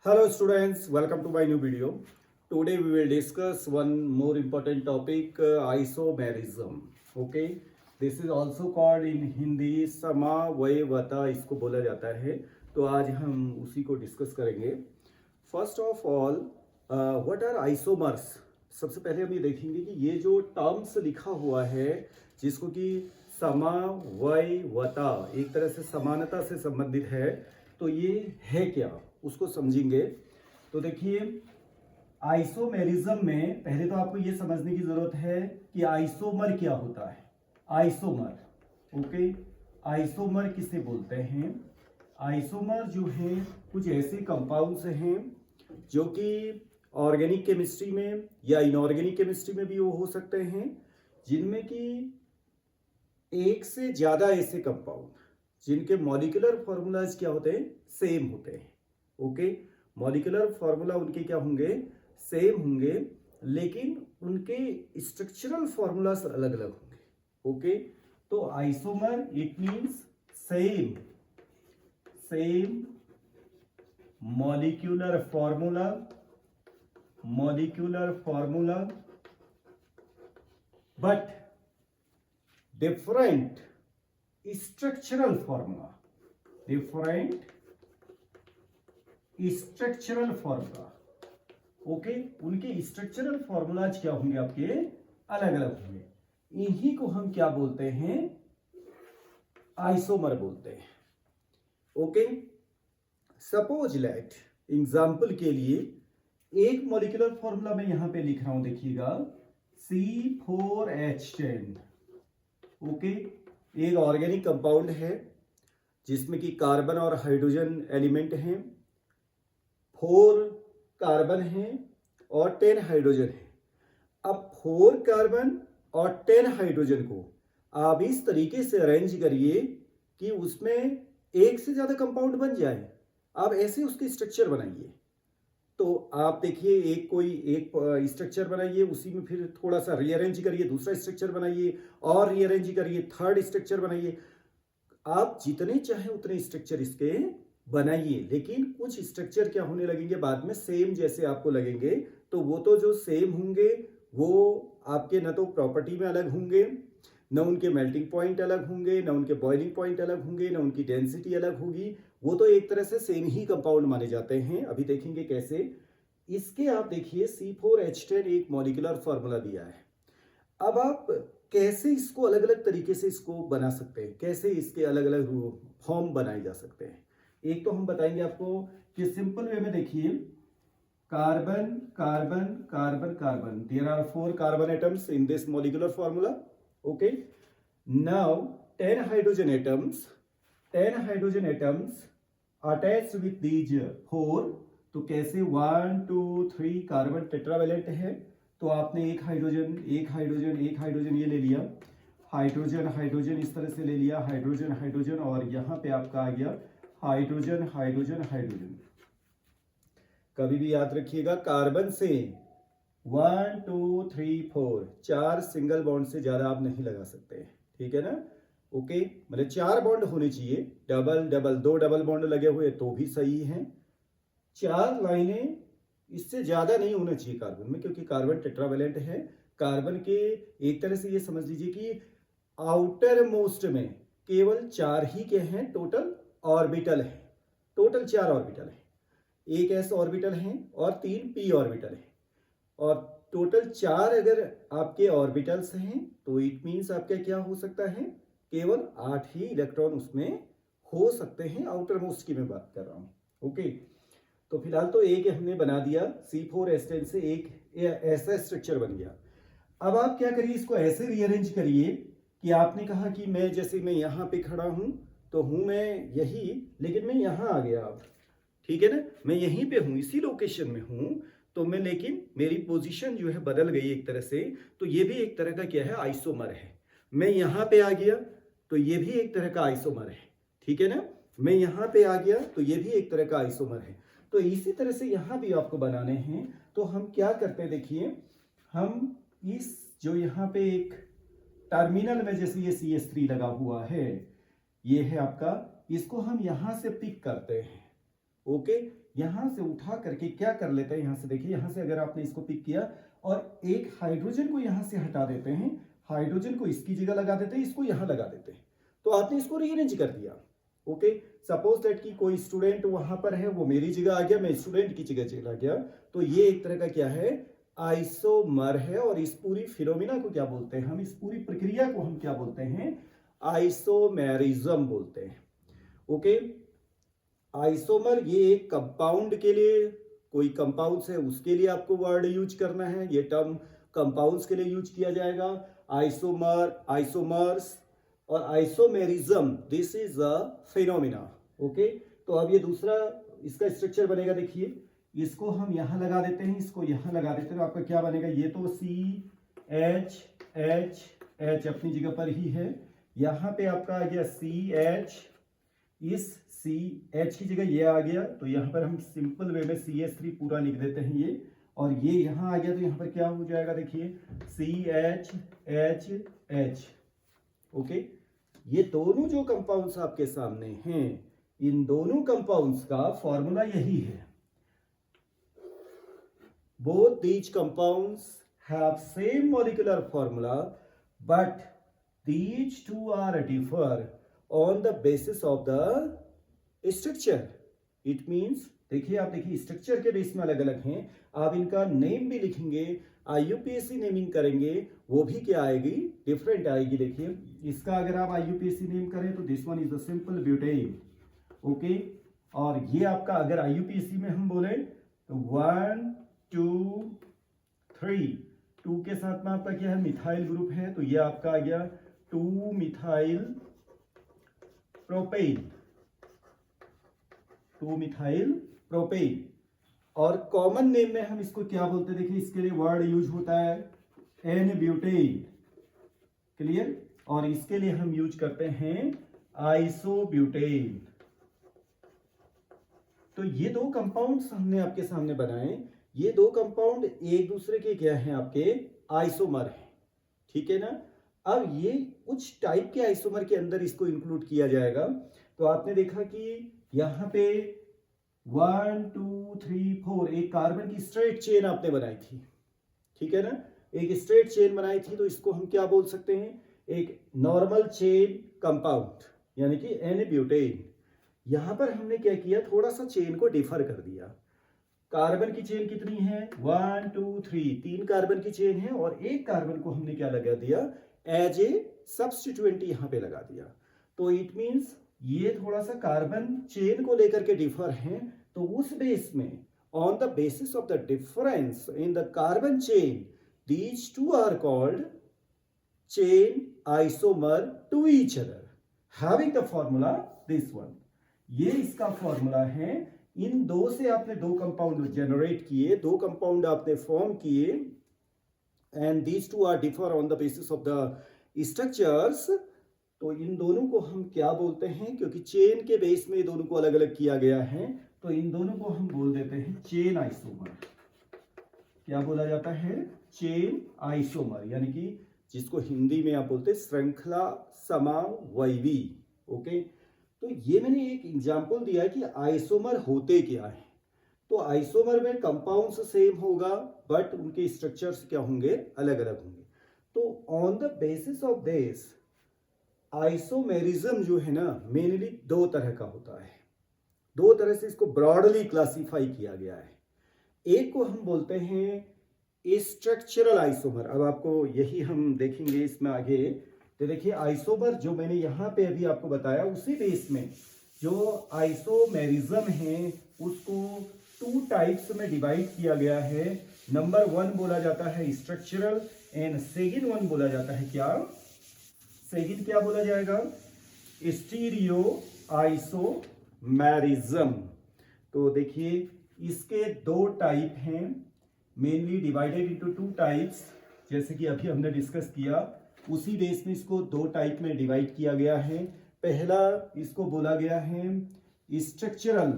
Hello students, welcome to my new video. Today we will discuss one more important topic, isomerism. Okay, this is also called in Hindi समावयवता इसको बोला जाता है. तो आज हम उसी को डिस्कस करेंगे. First of all, what are isomers. सबसे पहले हम ये देखेंगे कि ये जो टर्म्स लिखा हुआ है जिसको कि समावयवता एक तरह से समानता से संबंधित है, तो ये है क्या उसको समझेंगे. तो देखिए, आइसोमेरिज्म में पहले तो आपको ये समझने की जरूरत है कि आइसोमर क्या होता है. आइसोमर, ओके, आइसोमर किसे बोलते हैं. आइसोमर जो है कुछ ऐसे कंपाउंड्स हैं जो कि ऑर्गेनिक केमिस्ट्री में या इनऑर्गेनिक केमिस्ट्री में भी वो हो सकते हैं, जिनमें कि एक से ज्यादा ऐसे कंपाउंड जिनके मॉलिक्यूलर फॉर्मूलाज क्या होते हैं, सेम होते हैं. ओके, मॉलिक्यूलर फॉर्मूला उनके क्या होंगे, सेम होंगे, लेकिन उनके स्ट्रक्चरल फॉर्मूलाज अलग अलग होंगे. ओके, तो isomer it means same molecular formula but different structural formula. Okay, उनके स्ट्रक्चरल फॉर्मूलाज क्या होंगे, आपके अलग अलग होंगे. इन्हीं को हम क्या बोलते हैं, आइसोमर बोलते हैं. ओके, सपोज लेट एग्जाम्पल के लिए एक मॉलिक्यूलर फॉर्मूला मैं यहां पे लिख रहा हूं, देखिएगा C4H10. ओके, एक ऑर्गेनिक कंपाउंड है जिसमें कि कार्बन और हाइड्रोजन एलिमेंट हैं, 4 कार्बन हैं और 10 हाइड्रोजन है. अब 4 कार्बन और 10 हाइड्रोजन को आप इस तरीके से अरेंज करिए कि उसमें एक से ज्यादा कंपाउंड बन जाए. आप ऐसे उसके स्ट्रक्चर बनाइए. तो आप देखिए, एक स्ट्रक्चर बनाइए, उसी में फिर थोड़ा सा रीअरेंज करिए, दूसरा स्ट्रक्चर बनाइए और रीअरेंज करिए, थर्ड स्ट्रक्चर बनाइए. आप जितने चाहे उतने स्ट्रक्चर इसके बनाइए, लेकिन कुछ स्ट्रक्चर क्या होने लगेंगे बाद में, सेम जैसे आपको लगेंगे. तो वो तो जो सेम होंगे वो आपके न तो प्रॉपर्टी में अलग होंगे, न उनके मेल्टिंग पॉइंट अलग होंगे, न उनके बॉइलिंग पॉइंट अलग होंगे, न उनकी डेंसिटी अलग होगी. वो तो एक तरह से सेम ही कंपाउंड माने जाते हैं. अभी देखेंगे कैसे. इसके आप देखिए C4H10 एक मॉलिक्यूलर फॉर्मूला दिया है. अब आप कैसे इसको अलग अलग तरीके से इसको बना सकते हैं, कैसे इसके अलग अलग फॉर्म बनाए जा सकते हैं. एक तो हम बताएंगे आपको कि सिंपल वे में देखिए, carbon carbon carbon carbon, there are 4 carbon atoms in this molecular formula. Okay, now 10 hydrogen atoms attached with these 4. तो कैसे 1 2 3 कार्बन टेट्रावेलेंट है. तो आपने एक हाइड्रोजन ये ले लिया, हाइड्रोजन इस तरह से ले लिया, हाइड्रोजन और यहां पे आपका आ गया हाइड्रोजन. कभी भी याद रखिएगा, कार्बन से 1 2 3 4 4 सिंगल बॉन्ड से ज्यादा आप नहीं लगा सकते. ठीक है ना. ओके, मतलब 4 बॉन्ड होने चाहिए. दो डबल बॉन्ड लगे हुए तो भी सही है. 4 लाइनें, इससे ज्यादा नहीं होना चाहिए कार्बन में, क्योंकि कार्बन टेट्रावेलेंट है. कार्बन के एक तरह से ये समझ लीजिए कि आउटर मोस्ट में केवल 4 ही के हैं टोटल ऑर्बिटल है. टोटल 4 ऑर्बिटल है, एक एस ऑर्बिटल है और 3 पी ऑर्बिटल है. और टोटल 4 अगर आपके ऑर्बिटल्स हैं तो इट मीन्स आपका क्या हो सकता है, केवल 8 ही इलेक्ट्रॉन उसमें हो सकते हैं. आउटर मोस्ट की मैं बात कर रहा हूं. ओके, तो फिलहाल तो एक हमने बना दिया, C4H10 से एक ऐसा स्ट्रक्चर बन गया. अब आप क्या करिए, इसको ऐसे रीअरेंज करिए कि आपने कहा कि मैं जैसे मैं यहां पे खड़ा हूं तो हूं मैं यही, लेकिन मैं यहां आ गया अब. ठीक है ना, मैं यहीं पे हूं, इसी लोकेशन में हूं. तो मैं, लेकिन मेरी पोजीशन जो है बदल गई एक तरह से. तो ये भी एक तरह का क्या है, आइसोमर है. मैं यहां पे आ गया तो ये भी एक तरह का आइसोमर है. ठीक है ना, मैं यहां पे आ गया तो ये भी एक तरह का आइसोमर है. तो इसी तरह से यहां भी आपको बनाने हैं. तो हम क्या करते हैं, देखिए, हम इस जो यहां पे एक टर्मिनल में जैसे ये CH3 लगा हुआ है, ये है आपका, इसको हम यहां से पिक करते हैं. ओके, यहां से उठा करके क्या कर लेते हैं, यहां से देखिए, यहां से अगर आपने इसको पिक किया और एक हाइड्रोजन को यहां से हटा देते हैं, हाइड्रोजन को इसकी जगह लगा देते हैं, इसको यहां लगा देते हैं, तो आपने इसको रीअरेंज कर दिया। ओके, सपोज दैट कि कोई स्टूडेंट वहां पर है, वो मेरी जगह आ गया, मैं स्टूडेंट की जगह चला गया, तो ये एक तरह का क्या है, आइसोमर है। और इस पूरी फिनोमिना को क्या बोलते हैं हम, इस पूरी प्रक्रिया को हम क्या बोलते हैं, आइसोमेरिज्म बोलते हैं। ओके, आइसोमर ये एक कंपाउंड के लिए, कोई कंपाउंड्स है उसके लिए आपको वर्ड यूज करना है, ये टर्म कंपाउंड्स के लिए यूज किया जाएगा। आइसोमर, आइसोमर्स और isomerism, this is a phenomena. Okay, तो अब ये दूसरा इसका स्ट्रक्चर बनेगा, देखिए इसको हम यहां लगा देते हैं, इसको यहां लगा देते हैं, तो आपका क्या बनेगा, ये तो CH अपनी जगह पर ही है, यहां पे आपका आ गया CH, इस CH की जगह ये आ गया, तो यहां पर हम सिंपल वे में CH3 पूरा लिख देते हैं ये, और ये यहां आ गया, तो यहां पर क्या हो जाएगा, देखिए CHHH। ओके, ये दोनों जो कंपाउंड्स आपके सामने हैं, इन दोनों कंपाउंड्स का फॉर्मूला यही है। Both these compounds have same molecular formula, but these two are differ on the basis of the structure. It means, देखिए आप देखिए स्ट्रक्चर के बेस में अलग अलग हैं, आप इनका नेम भी लिखेंगे, IUPAC नेमिंग करेंगे, वो भी क्या आएगी, डिफरेंट आएगी। देखिए इसका अगर आप IUPAC नेम करें तो this one is the simple butane. Okay, और ये आपका अगर IUPAC में हम बोले तो 1 2 3, 2 के साथ में आपका क्या है, मिथाइल ग्रुप है, तो ये आपका आ गया 2 मिथाइल प्रोपेन, 2 मिथाइल प्रोपेन। और कॉमन नेम में हम इसको क्या बोलते हैं, देखिए इसके लिए वर्ड यूज होता है N ब्यूटेन, क्लियर, और इसके लिए हम यूज करते हैं आइसोब्यूटेन। तो ये दो कंपाउंड्स हमने आपके सामने बनाए, ये दो कंपाउंड एक दूसरे के क्या हैं, आपके आइसोमर हैं, ठीक है ना। अब ये कुछ टाइप के आइसोमर के अंदर इसको इंक्लूड किया जाएगा। तो आपने देखा कि यहां पे 1 2 3 4 एक कार्बन की स्ट्रेट चेन आपने बनाई थी, ठीक है ना, एक स्ट्रेट चेन बनाई थी, तो इसको हम क्या बोल सकते हैं, एक नॉर्मल चेन कंपाउंड, यानी कि N ब्यूटेन। यहां पर हमने क्या किया, थोड़ा सा चेन को डिफर कर दिया। कार्बन की चेन कितनी है, 1 2 3, 3 कार्बन की चेन है, और एक कार्बन को हमने क्या लगा दिया, एज ए सब्स्टिट्यूएंट यहां पे लगा दिया। तो इट मींस ये थोड़ा सा कार्बन चेन को लेकर के डिफर हैं, तो उस बेस में, on the basis of the difference in the carbon chain, these two are called chain isomer to each other, having the formula this one. ये इसका फॉर्मूला है। इन दो से आपने दो कंपाउंड जनरेट किए, दो कंपाउंड आपने फॉर्म किए, and these two are differ on the basis of the structures. तो इन दोनों को हम क्या बोलते हैं, क्योंकि चेन के बेस में दोनों को अलग अलग किया गया है, तो इन दोनों को हम बोल देते हैं चेन आइसोमर। क्या बोला जाता है, चेन आइसोमर, यानी कि जिसको हिंदी में आप बोलते हैं श्रृंखला समावयवी। ओके, तो ये मैंने एक एग्जांपल दिया है कि आइसोमर होते क्या है। तो आइसोमर में कंपाउंड्स सेम होगा, बट उनके स्ट्रक्चर्स क्या होंगे, अलग अलग होंगे। तो on the basis of this isomerism जो है ना, मेनली दो तरह का होता है, दो तरह से इसको ब्रॉडली क्लासिफाई किया गया है। एक को हम बोलते हैं स्ट्रक्चरल आइसोमर। अब आपको यही हम देखेंगे इसमें आगे। तो देखिए आइसोमर जो मैंने यहां पे अभी आपको बताया, उसी बेस में जो आइसोमेरिज्म है उसको 2 टाइप्स में डिवाइड किया गया है। नंबर 1 बोला जाता है स्ट्रक्चरल, एंड सेकंड वन बोला जाता है क्या, सेकंड क्या बोला जाएगा, स्टीरियो आइसोमेरिज्म। तो देखिए इसके 2 टाइप हैं, मेनली डिवाइडेड इनटू 2 टाइप्स, जैसे कि अभी हमने डिस्कस किया, उसी बेस में इसको 2 टाइप में डिवाइड किया गया है। पहला इसको बोला गया है structural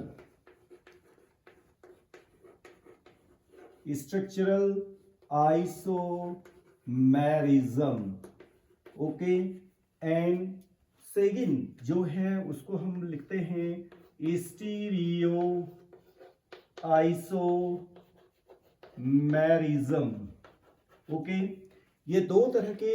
isomerism. Okay, and second जो है उसको हम लिखते हैं स्टीरियो आइसोमेरिज्म। ओके, ये दो तरह के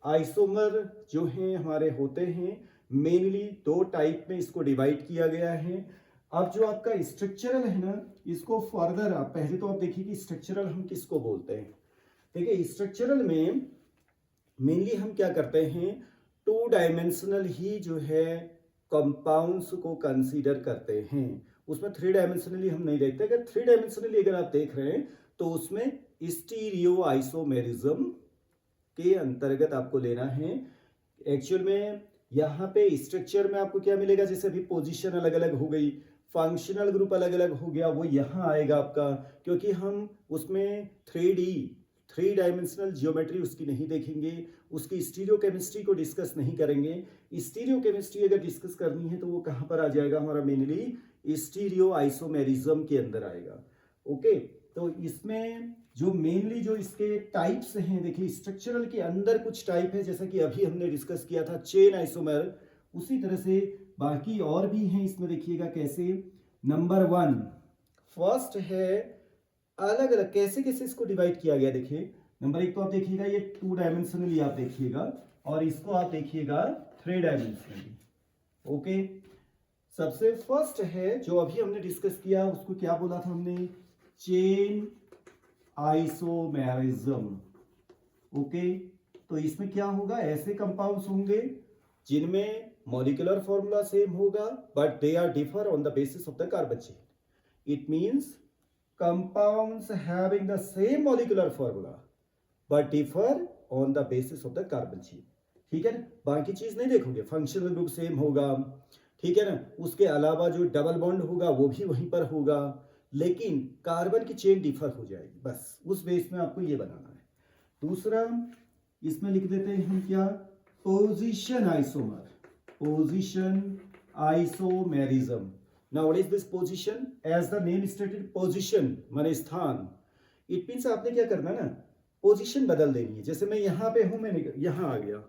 आइसोमर जो हैं हमारे होते हैं, मेनली दो टाइप में इसको डिवाइड किया गया है। अब जो आपका स्ट्रक्चरल है ना, इसको फर्दर आप पहले तो आप देखिए कि स्ट्रक्चरल हम किसको बोलते हैं। देखिए स्ट्रक्चरल में मेनली हम क्या करते हैं, 2 डायमेंशनल ही जो है कंपाउंड्स को कंसीडर करते हैं। उसमें 3 डायमेंशनली हम नहीं देखते। अगर 3 डायमेंशनली अगर आप देख रहे हैं तो उसमें स्टीरियो आइसोमेरिज्म के अंतर्गत आपको लेना है। एक्चुअल में यहाँ पे स्ट्रक्चर में आपको क्या मिलेगा, जैसे अभी पोजीशन अलग अलग हो गई, फंक्शनल ग्रुप अलग अलग हो गया, वो यहाँ आएगा आपका, क्योंकि हम उसमें 3 डायमेंशनल जियोमेट्री उसकी नहीं देखेंगे, उसकी स्टीरियो केमिस्ट्री को डिस्कस नहीं करेंगे। स्टीरियो केमिस्ट्री अगर डिस्कस करनी है तो वो कहाँ पर आ जाएगा हमारा, मेनली स्टीरियो आइसोमेरिज्म के अंदर आएगा। ओके, तो इसमें जो मेनली जो इसके टाइप्स हैं, देखिए स्ट्रक्चरल के अंदर कुछ टाइप है, जैसा कि अभी हमने डिस्कस किया था चेन आइसोमर, उसी तरह से बाकी और भी हैं। इसमें देखिएगा कैसे, नंबर 1 फर्स्ट है अलग अलग कैसे कैसे इसको डिवाइड किया गया। देखिए नंबर 1 तो आप देखिएगा ये 2 डायमेंशनली आप देखिएगा, और इसको आप देखिएगा 3 डायमेंशनली। ओके, सबसे फर्स्ट है जो अभी हमने डिस्कस किया, उसको क्या बोला था हमने, चेन आइसोमेरिज्म। ओके, तो इसमें क्या होगा, ऐसे कंपाउंड्स होंगे जिनमें मॉलिक्यूलर फॉर्मूला सेम होगा but they are differ on the basis of the carbon chain. It means compounds having the same molecular formula but differ on the basis of the carbon chain। ठीक है ना, बाकी चीज नहीं देखोगे, functional group same होगा, ठीक है ना, उसके अलावा जो डबल बॉन्ड होगा वो भी वहीं पर होगा, लेकिन कार्बन की चेन डिफर हो जाएगी, बस उस बेस में आपको ये बनाना है। दूसरा इसमें लिख देते हैं हम क्या, position isomer, position isomerism. Now what is this position? As the name stated, position माने स्थान। It means आपने क्या करना ना, पोजीशन बदल देनी है। जैसे मैं यहाँ पे हूँ, मैं यहाँ आ गया,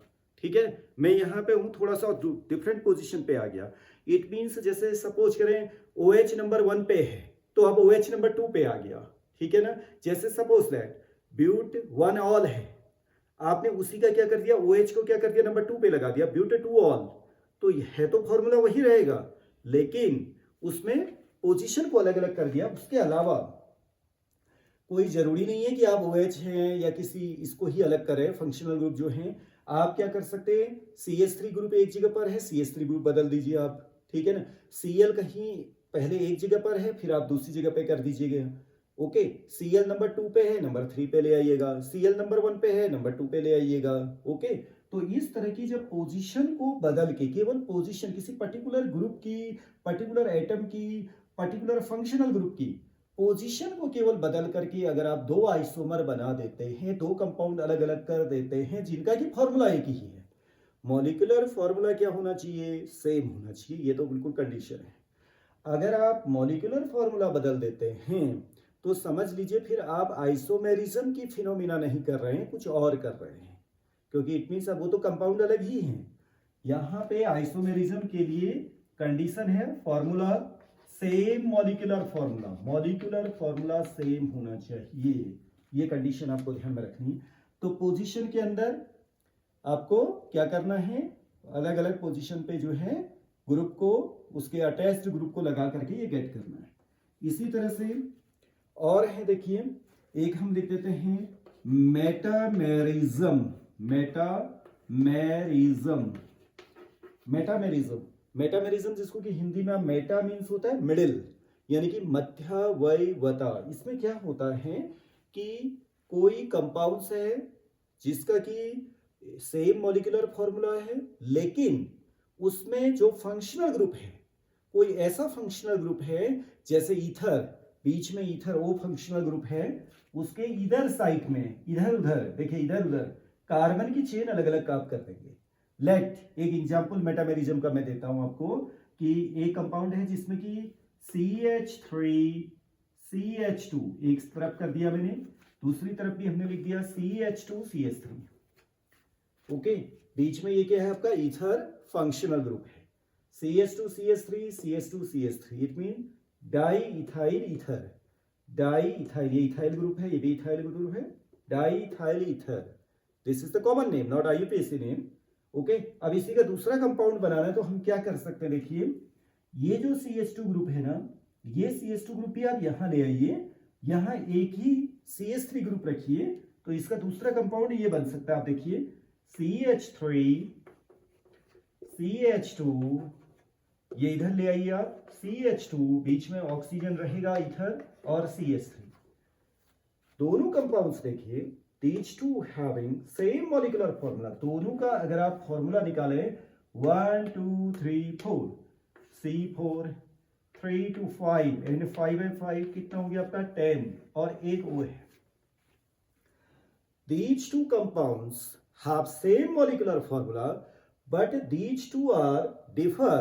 ठीक है, मैं यहाँ पे हूँ, थोड़ा सा डिफरेंट पोजीशन पे आ गया। इट मीन्स जैसे सपोज करें OH नंबर 1 पे है तो अब OH नंबर 2 पे आ गया, ठीक है ना। जैसे सपोज दैट ब्यूट 1 ऑल है, आपने उसी का क्या कर दिया, OH को क्या कर दिया, नंबर 2 पे लगा दिया, ब्यूट 2 ऑल, तो है तो फॉर्मूला वही रहेगा, लेकिन उसमें पोजीशन को अलग अलग कर दिया। उसके अलावा कोई जरूरी नहीं है कि आप OH हैं या किसी इसको ही अलग करें। फंक्शनल ग्रुप जो हैं आप क्या कर सकते हैं, CH3 ग्रुप एक जगह पर है, CH3 ग्रुप बदल दीजिए आप, ठीक है ना। Cl कहीं पहले एक जगह पर है, फिर आप दूसरी जगह पे कर दीजिएगा। ओके, Cl नंबर 2 पे है, नंबर 3 पे ले आइएगा, Cl नंबर 1 पे है, नंबर 2 पे ले आइएगा। ओके, तो इस तरह की जब पोजीशन को बदल के, केवल पोजीशन किसी पर्टिकुलर ग्रुप की, पर्टिकुलर एटम की, पर्टिकुलर फंक्शनल ग्रुप की पोजीशन को केवल बदल करके अगर आप 2 आइसोमर बना देते हैं, 2 कंपाउंड अलग अलग कर देते हैं जिनका कि फॉर्मूला एक ही है, मॉलिक्यूलर फॉर्मूला क्या होना चाहिए, सेम होना चाहिए, ये तो बिल्कुल कंडीशन है। अगर आप मॉलिक्यूलर फॉर्मूला बदल देते हैं तो समझ लीजिए फिर आप आइसोमेरिज्म की फिनोमिना नहीं कर रहे हैं, कुछ और कर रहे हैं, क्योंकि इट मीन्स अब वो तो कंपाउंड अलग ही हैं। यहाँ पे आइसोमेरिज्म के लिए कंडीशन है formula same, molecular formula, molecular formula same होना चाहिए, ये कंडीशन आपको ध्यान में रखनी। तो पोजीशन के अंदर आपको क्या करना है, अलग अलग पोजीशन पे जो है ग्रुप को, उसके अटैच्ड ग्रुप को लगा करके ये गेट करना है। इसी तरह से और है, देखिए एक हम लिख देते हैं मेटामेरिज्म, मेटामेरिज्म, मेटामेरिज्म, मेटामेरिज्म जिसको कि हिंदी में मेटा मीन्स होता है मिडिल, यानी कि मध्यवयवता। इसमें क्या होता है कि कोई कंपाउंड्स है जिसका कि सेम मॉलिक्यूलर फॉर्मूला है, लेकिन उसमें जो फंक्शनल ग्रुप है, कोई ऐसा फंक्शनल ग्रुप है जैसे ईथर, बीच में ईथर वो फंक्शनल ग्रुप है, उसके इधर साइड में, इधर उधर देखिए, इधर उधर कार्बन की चेन अलग अलग काम कर देंगे। लेट एक एग्जांपल मेटामेरिज्म का मैं देता हूं आपको, कि एक कंपाउंड है जिसमें कि CH3 CH2 एक तरफ कर दिया मैंने, दूसरी तरफ भी हमने लिख दिया CH2 CH3। ओके, बीच में ये क्या है आपका ईथर फंक्शनल ग्रुप है। CH2CH3 CH2CH3 it mean di ethyl ether, di ethyl, ये इथाइल ग्रुप है, ये भी इथाइल ग्रुप है, di ethyl ether, this is the common name, not IUPAC name. Okay, अब इसी का दूसरा कंपाउंड बनाना है तो हम क्या कर सकते हैं, देखिए ये जो CH2 ग्रुप है ना, ये CH2 ग्रुप भी आप यहां ले आइए, यहां एक ही CH3 ग्रुप रखिए, तो इसका दूसरा कंपाउंड ये बन सकता है, आप देखिए CH3 CH2, ये इधर ले आइए आप, CH2 बीच में ऑक्सीजन रहेगा इधर और CH3, दोनों कंपाउंड्स देखिए, these two having same molecular formula, दोनों का अगर आप फॉर्मूला निकालें 1 2 3 4 C4 3 to 5 एंड 5 and 5 कितना हो गया आपका 10 और एक O है। These two compounds have same molecular formula but these two are differ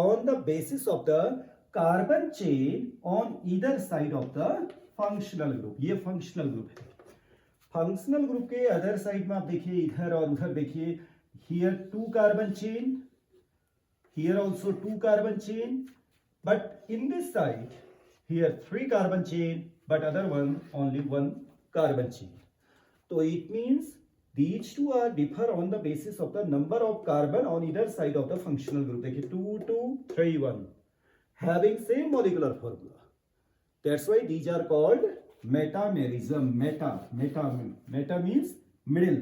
on the basis of the carbon chain on either side of the functional group, ये functional group है। Functional group के other side में आप देखिए इधर और उधर देखिए, here 2 carbon chain, here also 2 carbon chain, but in this side here 3 carbon chain, but other one only 1 carbon chain. तो it means these two are differ on the basis of the number of carbon on either side of the functional group। देखिए 2 2 3 1 having same molecular formula, that's why these are called metamerism. Meta means middle,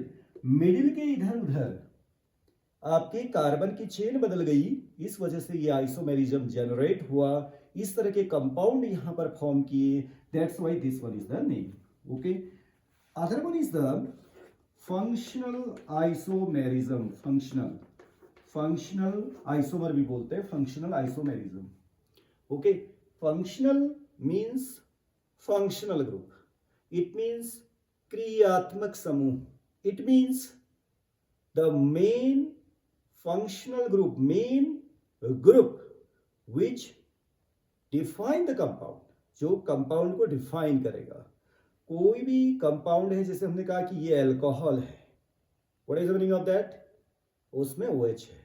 middle के इधर उधर आपके carbon की chain बदल गई, इस वजह से ये आइसोमेरिज्म जनरेट हुआ, इस तरह के कंपाउंड यहां पर फॉर्म किए, that's why this one is the name. Okay, other one is the functional isomerism, functional isomer भी बोलते हैं, functional isomerism. Okay, functional means functional group, it means क्रियात्मक समूह, it means the main functional group, main group which define the compound, जो compound को define करेगा। कोई भी कंपाउंड है, जैसे हमने कहा कि ये अल्कोहल है, what is the meaning of that, उसमें OH है,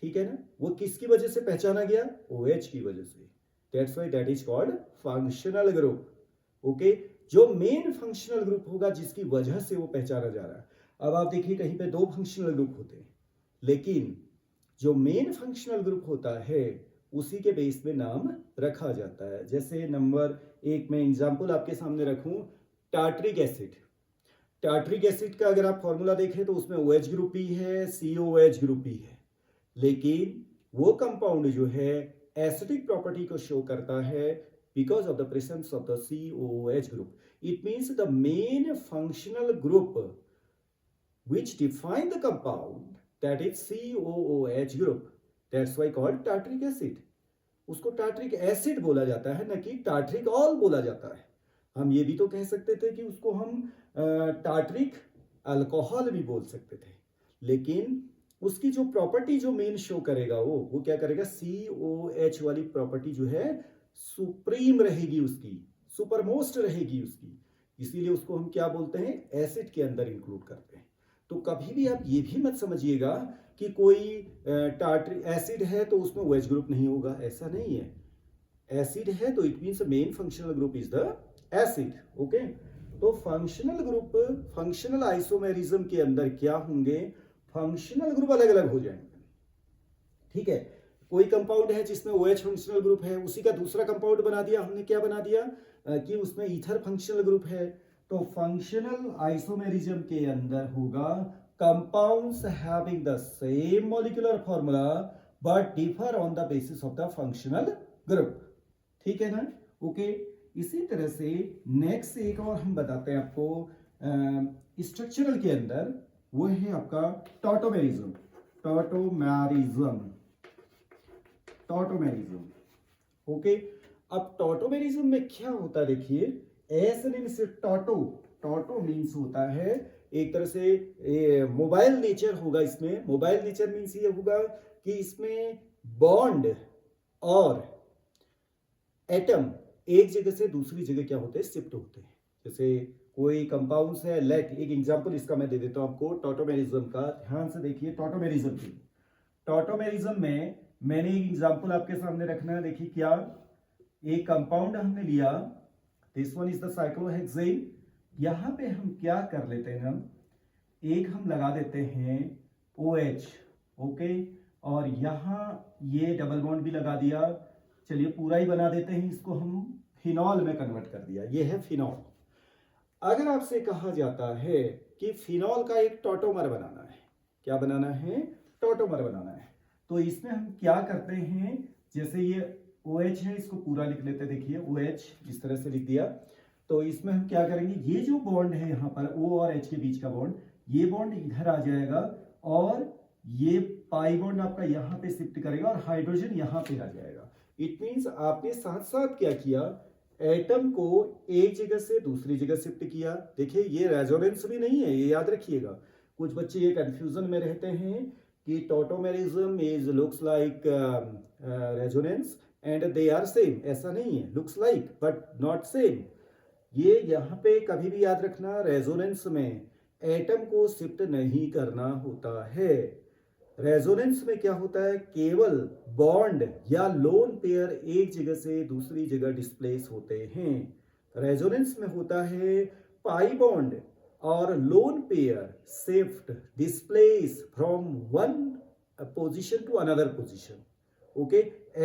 ठीक है ना, वो किसकी वजह से पहचाना गया, OH की वजह से, that's why that is called functional group। Okay, जो मेन फंक्शनल ग्रुप होगा जिसकी वजह से वो पहचाना जा रहा है। अब आप देखिए कहीं पे 2 फंक्शनल ग्रुप होते हैं, लेकिन जो मेन फंक्शनल ग्रुप होता है उसी के बेस पे नाम रखा जाता है। जैसे नंबर 1 में एग्जांपल आपके सामने रखूं, टार्ट्रिक एसिड। टार्ट्रिक एसिड का अगर आप फॉर्मूला देखें तो उसमें OH ग्रुप भी है, COH ग्रुप भी है, लेकिन वो कंपाउंड जो है एसिडिक प्रॉपर्टी को शो करता है because of the presence of the COOH group। It means the main functional group which define the compound, that is COOH group, that's why called tartric acid। उसको tartaric acid बोला जाता है, न कि tartaric all बोला जाता है। हम ये भी तो कह सकते थे कि उसको हम टार्ट्रिक अल्कोहल भी बोल सकते थे, लेकिन उसकी जो प्रॉपर्टी जो मेन शो करेगा वो क्या करेगा, COH वाली प्रॉपर्टी जो है सुप्रीम रहेगी, उसकी सुपरमोस्ट रहेगी उसकी, इसीलिए उसको हम क्या बोलते हैं, एसिड के अंदर इंक्लूड करते हैं। तो कभी भी आप ये भी मत समझिएगा कि कोई टार्ट्रिक एसिड है तो उसमें OH ग्रुप नहीं होगा, ऐसा नहीं है। एसिड है तो it means main functional group is the acid. Okay, तो फंक्शनल ग्रुप, फंक्शनल आइसोमेरिज्म के अंदर क्या होंगे, फंक्शनल ग्रुप अलग अलग हो जाएंगे, ठीक है। कोई कंपाउंड है जिसमें OH फंक्शनल ग्रुप है, उसी का दूसरा कंपाउंड बना दिया हमने, क्या बना दिया कि उसमें ईथर फंक्शनल ग्रुप है, तो फंक्शनल आइसोमेरिज्म के अंदर होगा compounds having the same molecular formula but differ on the basis of the functional group, ठीक है ना। ओके, इसी तरह से नेक्स्ट एक और हम बताते हैं आपको स्ट्रक्चरल के अंदर, वो है आपका टॉटोमेरिज्म। ओके, अब टॉटोमेरिज्म में क्या होता है, देखिए एस मीन्स टॉटो मीन्स होता है एक तरह से मोबाइल नेचर होगा इसमें। मोबाइल नेचर मीन्स ये होगा कि इसमें बॉन्ड और एटम एक जगह से दूसरी जगह क्या होते हैं, शिफ्ट होते हैं। जैसे कोई कंपाउंड्स है, लेट एक एग्जांपल इसका मैं दे देता हूं आपको टॉटोमेरिज्म का, ध्यान से देखिए। टॉटोमेरिज्म में मैंने एक एग्जांपल आपके सामने रखना है। देखिए क्या, एक कंपाउंड हमने लिया, this one is the cyclohexane. यहां पे हम क्या कर लेते हैं ना, एक हम लगा देते हैं OH, ओके, और यहां ये डबल बॉन्ड भी लगा दिया। चलिए पूरा ही बना देते हैं इसको, हम फिनॉल में कन्वर्ट कर दिया, ये है फिनॉल। अगर आपसे कहा जाता है कि फिनॉल का एक टॉटोमर बनाना है, क्या बनाना है, टॉटोमर बनाना है, तो इसमें हम क्या करते हैं, जैसे ये OH है, इसको पूरा लिख लेते हैं। देखिए OH इस तरह से लिख दिया। तो इसमें हम क्या करेंगे, ये जो बॉन्ड है यहाँ पर O और H के बीच का बॉन्ड, ये बॉन्ड इधर आ जाएगा और ये पाई बॉन्ड आपका यहाँ पे शिफ्ट करेगा और हाइड्रोजन यहाँ पे आ जाएगा। इट मीन्स आपने साथ साथ क्या किया, एटम को एक जगह से दूसरी जगह शिफ्ट किया। देखिए ये रेजोनेंस भी नहीं है, ये याद रखिएगा। कुछ बच्चे ये कंफ्यूजन में रहते हैं कि tautomerism is looks like resonance and they are same. ऐसा नहीं है, looks like but not same. ये यहाँ पे कभी भी याद रखना, रेजोनेंस में एटम को शिफ्ट नहीं करना होता है। रेजोनेंस में क्या होता है, केवल बॉन्ड या लोन पेयर एक जगह से दूसरी जगह डिस्प्लेस होते हैं। रेजोनेंस में होता है पाई बॉन्ड और lone pair shift displace from one position to another position. Okay,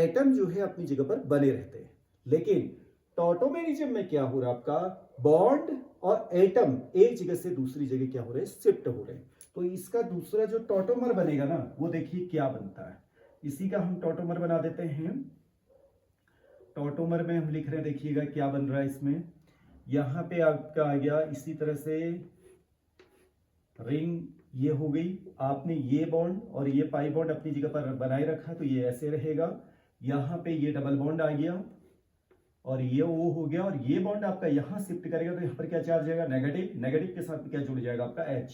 atom जो है अपनी जगह पर बने रहते हैं, लेकिन टॉटोमेरिज्म में क्या हो रहा है, आपका बॉन्ड और एटम एक जगह से दूसरी जगह क्या हो रहे हैं, शिफ्ट हो रहे हैं। तो इसका दूसरा जो टॉटोमर बनेगा ना, वो देखिए क्या बनता है, इसी का हम टॉटोमर बना देते हैं। टॉटोमर में हम लिख रहे हैं, देखिएगा क्या बन रहा है इसमें, यहां पे आपका आ गया इसी तरह से रिंग, ये हो गई। आपने ये बॉन्ड और ये पाई बॉन्ड अपनी जगह पर बनाए रखा, तो ये ऐसे रहेगा। यहां पे ये डबल बॉन्ड आ गया और ये O हो गया, और ये बॉन्ड आपका यहां शिफ्ट करेगा तो यहाँ पर क्या चार्ज जाएगा, नेगेटिव। नेगेटिव के साथ क्या जुड़ जाएगा आपका H,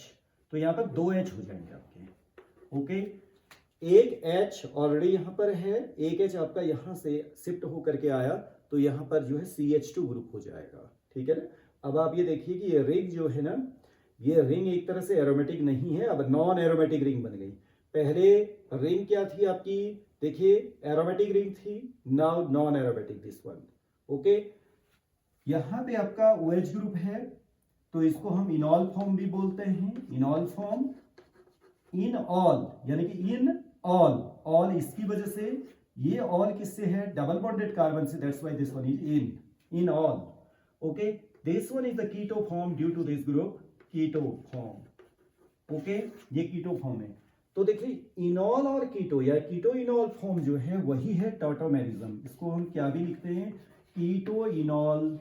तो यहाँ पर 2 H हो जाएंगे आपके। ओके, एक H ऑलरेडी यहाँ पर है, एक H आपका यहाँ से शिफ्ट होकर के आया, तो यहाँ पर जो है CH2 ग्रुप हो जाएगा। ठीक है ना। अब आप ये देखिए कि ये रिंग जो है ना, ये रिंग एक तरह से एरोमेटिक नहीं है, अब नॉन एरोमेटिक रिंग बन गई। पहले रिंग क्या थी आपकी, देखिए एरोमेटिक रिंग थी, now non aromatic this one. Okay, यहां पे आपका OH ग्रुप है, तो इसको हम इनॉल फॉर्म भी बोलते हैं। इनॉल फॉर्म, इन ऑल यानी कि इन ऑल, ऑल इसकी वजह से, ये ऑल किससे है, डबल बॉन्डेड कार्बन से, that's why this one is in all. Okay, this one is the keto form due to this group, keto form. Okay, ये कीटो फॉर्म है। तो देखिए इनॉल और कीटो या कीटो इनॉल फॉर्म जो है वही है टॉटोमेरिज्म। इसको हम क्या भी लिखते हैं, कीटो इनॉल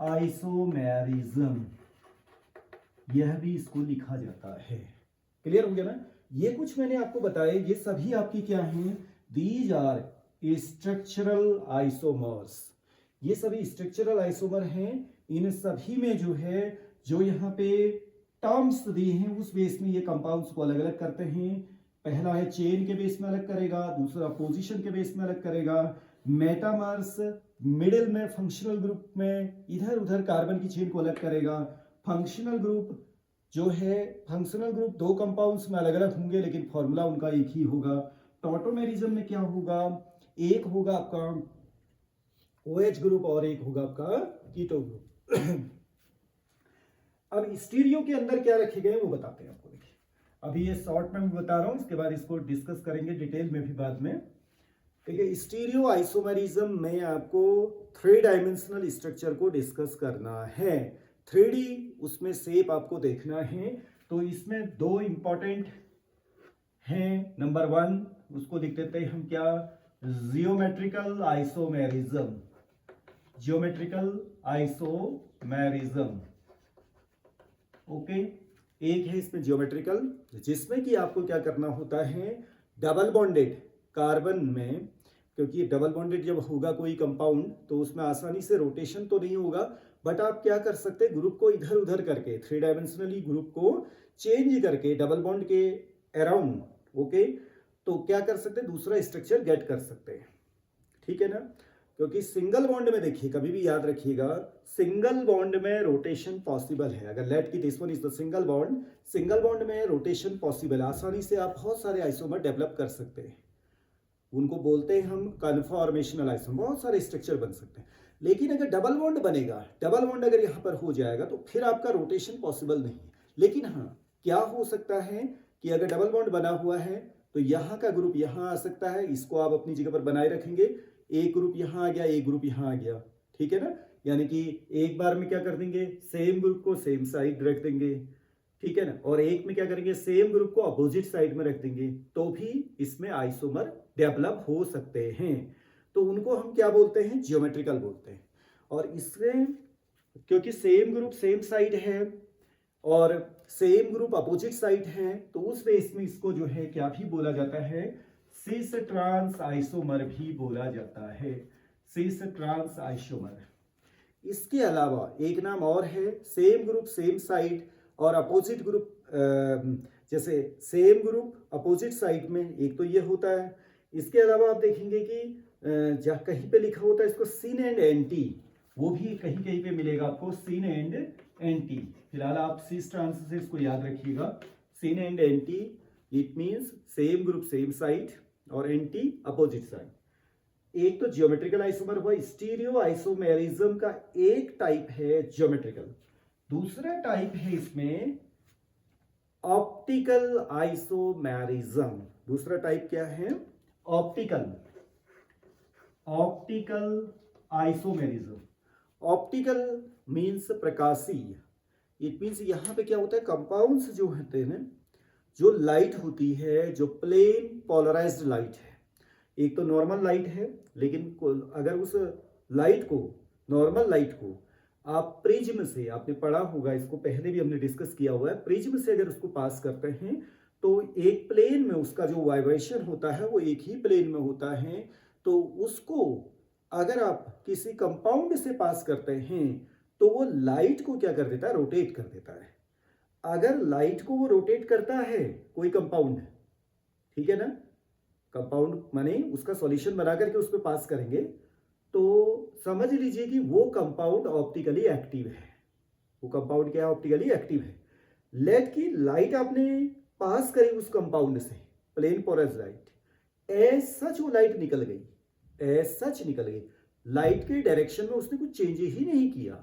आइसोमेरिज्म, यह भी इसको लिखा जाता है। क्लियर हो गया ना। ये कुछ मैंने आपको बताया, ये सभी आपकी क्या हैं, दीज आर स्ट्रक्चरल आइसोमर्स। ये सभी स्ट्रक्चरल आइसोमर हैं। इन सभी में जो है, जो यहाँ पे टर्म्स दिए हैं उस बेस में ये कंपाउंड्स को अलग अलग करते हैं। पहला है चेन के बेस में अलग करेगा, दूसरा पोजीशन के बेस में अलग करेगा, मेटामर्स मिडिल में फंक्शनल ग्रुप में इधर उधर कार्बन की चेन को अलग करेगा। फंक्शनल ग्रुप जो है, फंक्शनल ग्रुप 2 कंपाउंड्स में अलग अलग होंगे, लेकिन फॉर्मूला उनका एक ही होगा। टॉटोमेरिज्म में क्या होगा, एक होगा आपका OH ग्रुप और एक होगा आपका कीटो ग्रुप। अब स्टीरियो के अंदर क्या रखे गए वो बताते हैं आपको। देखिए अभी ये शॉर्ट में मैं बता रहा हूं, इसके बाद इसको डिस्कस करेंगे डिटेल में भी बाद में। देखिए स्टीरियो आइसोमेरिज्म में आपको 3 डायमेंशनल स्ट्रक्चर को डिस्कस करना है। 3D उसमें शेप आपको देखना है। तो इसमें 2 इंपॉर्टेंट हैं। नंबर 1 उसको लिख देते हैं हम क्या, geometrical isomerism. Geometrical isomerism, okay. एक है इसमें जियोमेट्रिकल, जिसमें कि आपको क्या करना होता है, डबल बॉन्डेड कार्बन में, क्योंकि डबल बॉन्डेड जब होगा कोई कंपाउंड तो उसमें आसानी से रोटेशन तो नहीं होगा, बट आप क्या कर सकते हैं, ग्रुप को इधर उधर करके 3 डायमेंशनली ग्रुप को चेंज करके डबल बॉन्ड के अराउंड, ओके, तो क्या कर सकते हैं, दूसरा स्ट्रक्चर गेट कर सकते हैं। ठीक है ना। क्योंकि सिंगल बॉन्ड में देखिए, कभी भी याद रखिएगा, सिंगल बॉन्ड में रोटेशन पॉसिबल है। अगर लेट की this one is the single bond, single bond में रोटेशन पॉसिबल है। आसानी से आप बहुत सारे आइसोमर डेवलप कर सकते हैं। उनको बोलते हैं हम कन्फॉर्मेशनल आइसोमर। बहुत सारे स्ट्रक्चर बन सकते हैं, लेकिन अगर डबल बॉन्ड बनेगा, डबल बॉन्ड अगर यहाँ पर हो जाएगा तो फिर आपका रोटेशन पॉसिबल नहीं है। लेकिन हाँ, क्या हो सकता है कि अगर डबल बॉन्ड बना हुआ है तो यहाँ का ग्रुप यहाँ आ सकता है, इसको आप अपनी जगह पर बनाए रखेंगे, एक ग्रुप यहाँ आ गया, एक ग्रुप यहाँ आ गया, ठीक है ना। यानी कि एक बार में क्या कर देंगे, सेम ग्रुप को सेम साइड रख देंगे, ठीक है ना, और एक में क्या करेंगे, सेम ग्रुप को अपोजिट साइड में रख देंगे, तो भी इसमें आइसोमर डेवलप हो सकते हैं। तो उनको हम क्या बोलते हैं, ज्योमेट्रिकल बोलते हैं। और इसमें क्योंकि सेम ग्रुप सेम साइड है और सेम ग्रुप अपोजिट साइड है, तो उस बेस में इसको जो है क्या भी बोला जाता है, सिस ट्रांस आइसोमर भी बोला जाता है, सिस ट्रांस आइसोमर। इसके अलावा एक नाम और है, सेम ग्रुप सेम साइड और अपोजिट ग्रुप, जैसे सेम ग्रुप अपोजिट साइड में, एक तो ये होता है। इसके अलावा आप देखेंगे कि जहाँ कहीं पे लिखा होता है इसको सिन एंड एंटी, वो भी कहीं कहीं पे मिलेगा आपको, सिन एंड एंटी। फिलहाल आप सिस ट्रांस से इसको याद रखिएगा, syn and anti, it means same group same side और एंटी अपोजिट साइड। एक तो ज्योमेट्रिकल आइसोमर हुआ। स्टीरियो आइसोमेरिज्म का एक टाइप है ज्योमेट्रिकल, दूसरा टाइप है इसमें ऑप्टिकल आइसोमेरिज्म। दूसरा टाइप क्या है, optical, optical isomerism. Optical means प्रकाशीय, इट मीन्स यहाँ पे क्या होता है, कंपाउंड्स जो होते हैं, जो लाइट होती है, जो प्लेन पोलराइज्ड लाइट है, एक तो नॉर्मल लाइट है, लेकिन अगर उस लाइट को, नॉर्मल लाइट को आप प्रिज्म से, आपने पढ़ा होगा इसको, पहले भी हमने डिस्कस किया हुआ है, प्रिज्म से अगर उसको पास करते हैं तो एक प्लेन में उसका जो वाइब्रेशन होता है वो एक ही प्लेन में होता है। तो उसको अगर आप किसी कंपाउंड से पास करते हैं तो वो लाइट को क्या कर देता है, रोटेट कर देता है। अगर लाइट को वो रोटेट करता है कोई कंपाउंड, ठीक है ना, कंपाउंड माने उसका सॉल्यूशन बना करके उस पर पास करेंगे, तो समझ लीजिए कि वो कंपाउंड ऑप्टिकली एक्टिव है। वो कंपाउंड क्या है, ऑप्टिकली एक्टिव है। लेट की लाइट आपने पास करी उस कंपाउंड से, plane polarised light, as such वो लाइट निकल गई, एज सच निकल गई, लाइट के डायरेक्शन में उसने कुछ चेंज ही नहीं किया,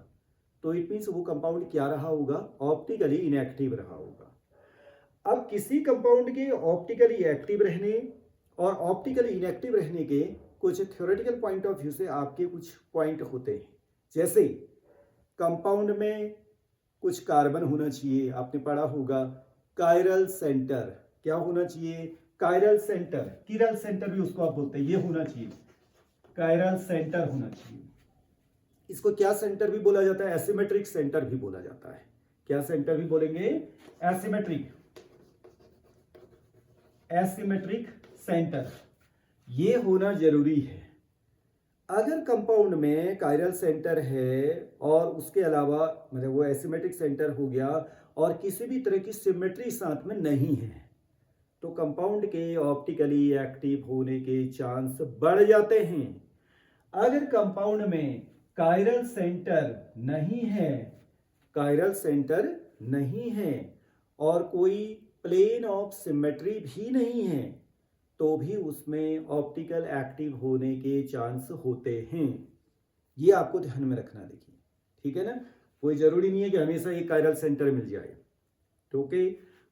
तो इट मीन्स वो कंपाउंड क्या रहा होगा, ऑप्टिकली इनएक्टिव रहा होगा। अब किसी कंपाउंड के ऑप्टिकली एक्टिव रहने और ऑप्टिकली इनएक्टिव रहने के कुछ थ्योरेटिकल पॉइंट ऑफ व्यू से आपके कुछ पॉइंट होते हैं। जैसे कंपाउंड में कुछ कार्बन होना चाहिए, आपने पढ़ा होगा कायरल सेंटर, क्या होना चाहिए, कायरल सेंटर, किरल सेंटर भी उसको आप बोलते हैं, ये होना चाहिए, कायरल सेंटर होना चाहिए। इसको क्या सेंटर भी बोला जाता है, एसिमेट्रिक सेंटर भी बोला जाता है। क्या सेंटर भी बोलेंगे, एसिमेट्रिक, एसिमेट्रिक सेंटर, ये होना जरूरी है। अगर कंपाउंड में कायरल सेंटर है और उसके अलावा मतलब वो एसिमेट्रिक सेंटर हो गया और किसी भी तरह की सिमेट्री साथ में नहीं है, तो कंपाउंड के ऑप्टिकली एक्टिव होने के चांस बढ़ जाते हैं। अगर कंपाउंड में कायरल सेंटर नहीं है, कायरल सेंटर नहीं है और कोई प्लेन ऑफ सिमेट्री भी नहीं है, तो भी उसमें ऑप्टिकल एक्टिव होने के चांस होते हैं। ये आपको ध्यान में रखना, देखिए, ठीक है ना। कोई जरूरी नहीं है कि हमेशा एक कायरल सेंटर मिल जाए, क्योंकि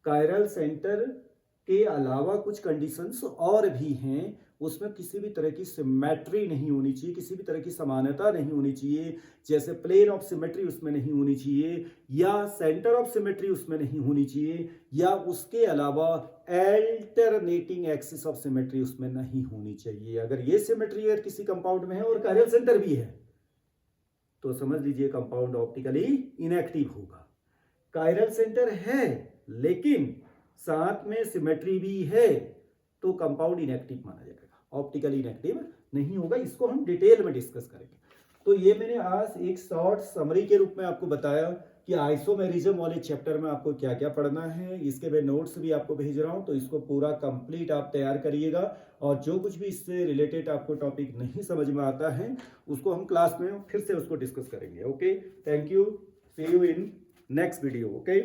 कायरल सेंटर के अलावा कुछ कंडीशंस और भी हैं, उसमें किसी भी तरह की सिमेट्री नहीं होनी चाहिए, किसी भी तरह की समानता नहीं होनी चाहिए, जैसे प्लेन ऑफ सिमेट्री उसमें नहीं होनी चाहिए, या सेंटर ऑफ सिमेट्री उसमें नहीं होनी चाहिए, या उसके अलावा अल्टरनेटिंग एक्सिस ऑफ सिमेट्री उसमें नहीं होनी चाहिए। अगर ये सिमेट्री अगर किसी कंपाउंड में है और कायरल सेंटर भी है, तो समझ लीजिए कंपाउंड ऑप्टिकली इनएक्टिव होगा। कायरल सेंटर है लेकिन साथ में सिमेट्री भी है, तो कंपाउंड इनएक्टिव माना जाएगा, ऑप्टिकली इनएक्टिव नहीं होगा। इसको हम डिटेल में डिस्कस करेंगे। तो ये मैंने आज एक शॉर्ट समरी के रूप में आपको बताया कि आइसोमेरिज्म वाले चैप्टर में आपको क्या क्या पढ़ना है। इसके मैं नोट्स भी आपको भेज रहा हूँ, तो इसको पूरा कंप्लीट आप तैयार करिएगा। और जो कुछ भी इससे रिलेटेड आपको टॉपिक नहीं समझ में आता है, उसको हम क्लास में फिर से उसको डिस्कस करेंगे। Okay, thank you, see you in next video. Okay.